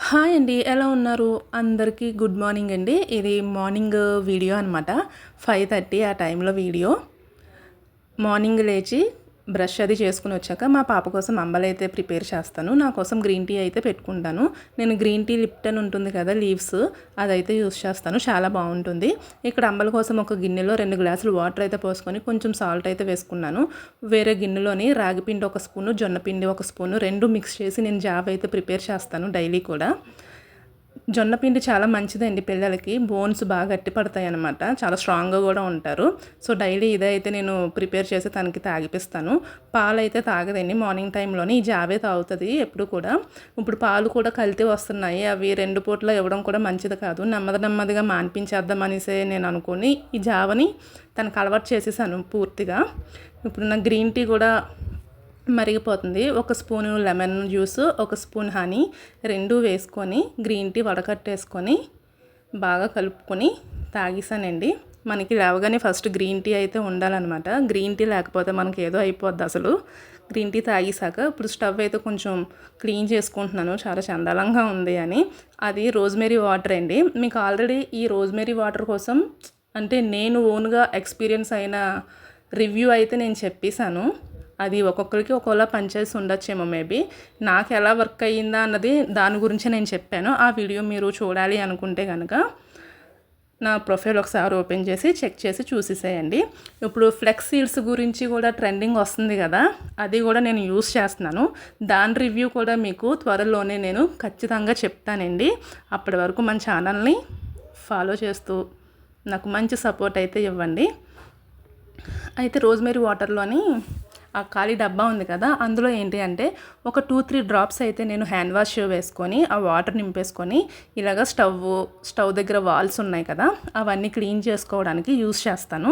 Hi అండి. ఎలా ఉన్నారు? అందరికీ గుడ్ మార్నింగ్ అండి. ఇది మార్నింగ్ వీడియో అనమాట. 5:30 ఆ టైంలో వీడియో. మార్నింగ్ లేచి బ్రష్ అది చేసుకుని వచ్చాక మా పాప కోసం అంబలైతే ప్రిపేర్ చేస్తాను. నా కోసం గ్రీన్ టీ అయితే పెట్టుకుంటాను. నేను గ్రీన్ టీ లిప్టన్ ఉంటుంది కదా లీవ్స్, అదైతే యూస్ చేస్తాను. చాలా బాగుంటుంది. ఇక్కడ అంబల కోసం ఒక గిన్నెలో 2 గ్లాసులు వాటర్ అయితే పోసుకొని కొంచెం సాల్ట్ అయితే వేసుకున్నాను. వేరే గిన్నెలోని రాగిపిండి ఒక స్పూను, జొన్నపిండి ఒక స్పూను 2 మిక్స్ చేసి నేను జావ అయితే ప్రిపేర్ చేస్తాను డైలీ కూడా. జొన్నపిండి చాలా మంచిదండి పిల్లలకి. బోన్స్ బాగా గట్టి పడతాయి అన్నమాట. చాలా స్ట్రాంగ్గా కూడా ఉంటారు. సో డైలీ ఇదైతే నేను ప్రిపేర్ చేసి తనకి తాగిపిస్తాను. పాలు అయితే తాగదండి మార్నింగ్ టైంలోనే. ఈ జావే తాగుతుంది ఎప్పుడు కూడా. ఇప్పుడు పాలు కూడా కల్తీ వస్తున్నాయి. అవి 2 పూటలు ఇవ్వడం కూడా మంచిది కాదు. నెమ్మదిగా మాన్పించేద్దాం అనేసి నేను అనుకుని ఈ జావని తనకు అలవాటు చేసేసాను పూర్తిగా. ఇప్పుడు నా గ్రీన్ టీ కూడా మరిగిపోతుంది. ఒక స్పూను లెమన్ జ్యూస్, ఒక స్పూన్ హనీ 2 వేసుకొని గ్రీన్ టీ వడకట్టేసుకొని బాగా కలుపుకొని తాగేసానండి. మనకి లేవగానే ఫస్ట్ గ్రీన్ టీ అయితే ఉండాలన్నమాట. గ్రీన్ టీ లేకపోతే మనకి ఏదో అయిపోద్ది అసలు. గ్రీన్ టీ తాగేసాక ఇప్పుడు స్టవ్ అయితే కొంచెం క్లీన్ చేసుకుంటున్నాను, చాలా చండాలంగా ఉంది అని. అది రోజ్మెరీ వాటర్ అండి. మీకు ఆల్రెడీ ఈ రోజ్మెరీ వాటర్ కోసం అంటే నేను ఓన్గా ఎక్స్పీరియన్స్ అయిన రివ్యూ అయితే నేను చెప్పేశాను. అది ఒక్కొక్కరికి ఒక్కోలా పనిచేసి ఉండొచ్చేమో మేబీ. నాకు ఎలా వర్క్ అయ్యిందా అన్నది దాని గురించి నేను చెప్పాను. ఆ వీడియో మీరు చూడాలి అనుకుంటే కనుక నా ప్రొఫైల్ ఒకసారి ఓపెన్ చేసి చెక్ చేసి చూసేసేయండి. ఇప్పుడు ఫ్లెక్స్ సీడ్స్ గురించి కూడా ట్రెండింగ్ వస్తుంది కదా, అది కూడా నేను యూస్ చేస్తున్నాను. దాని రివ్యూ కూడా మీకు త్వరలోనే నేను ఖచ్చితంగా చెప్తానండి. అప్పటి వరకు మన ఛానల్ని ఫాలో చేస్తూ నాకు మంచి సపోర్ట్ అయితే ఇవ్వండి. అయితే రోజ్మెరీ వాటర్లోని ఆ ఖాళీ డబ్బా ఉంది కదా, అందులో ఏంటి అంటే ఒక 2-3 డ్రాప్స్ అయితే నేను హ్యాండ్ వాష్ వేసుకొని ఆ వాటర్ నింపేసుకొని ఇలాగ స్టవ్ దగ్గర వాల్స్ ఉన్నాయి కదా, అవన్నీ క్లీన్ చేసుకోవడానికి యూజ్ చేస్తాను.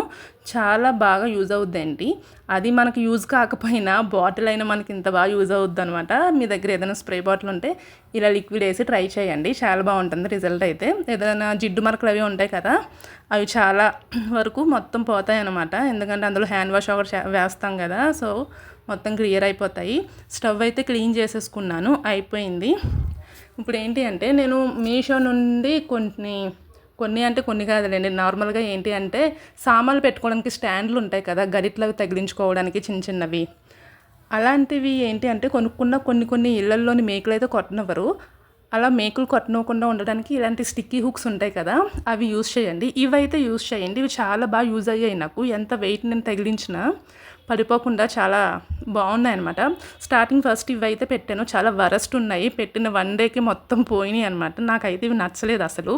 చాలా బాగా యూజ్ అవుద్దండి. అది మనకి యూజ్ కాకపోయినా బాటిల్ అయినా మనకి ఇంత బాగా యూజ్ అవుద్ది అనమాట. మీ దగ్గర ఏదైనా స్ప్రే బాటిల్ ఉంటే ఇలా లిక్విడ్ వేసి ట్రై చేయండి, చాలా బాగుంటుంది రిజల్ట్ అయితే. ఏదైనా జిడ్డు మరకలు అవి ఉంటాయి కదా, అవి చాలా వరకు మొత్తం పోతాయి అన్నమాట. ఎందుకంటే అందులో హ్యాండ్ వాష్ ఒకటి వేస్తాం కదా, సో మొత్తం క్లియర్ అయిపోతాయి. స్టవ్ అయితే క్లీన్ చేసేసుకున్నాను, అయిపోయింది. ఇప్పుడు ఏంటి అంటే నేను మీషో నుండి కొన్ని కాదులేండి, నార్మల్గా ఏంటి అంటే సామాన్లు పెట్టుకోవడానికి స్టాండ్లు ఉంటాయి కదా, గరిట్లు తగిలించుకోవడానికి చిన్నవి, అలాంటివి ఏంటి అంటే కొనుక్కున్న కొన్ని ఇళ్లల్లోని మేకులు అయితే కొట్టనివ్వరు. అలా మేకులు కొట్టనివ్వకుండా ఉండడానికి ఇలాంటి స్టిక్కీ హుక్స్ ఉంటాయి కదా, అవి యూజ్ చేయండి. ఇవైతే యూజ్ చేయండి, ఇవి చాలా బాగా యూజ్ అయ్యాయి నాకు. ఎంత వెయిట్ నేను తగిలించినా పడిపోకుండా చాలా బాగున్నాయి అనమాట. స్టార్టింగ్ ఫస్ట్ ఇవైతే పెట్టాను, చాలా వరస్ట్ ఉన్నాయి. పెట్టిన 1 డేకి మొత్తం పోయినాయి అనమాట. నాకైతే ఇవి నచ్చలేదు అసలు.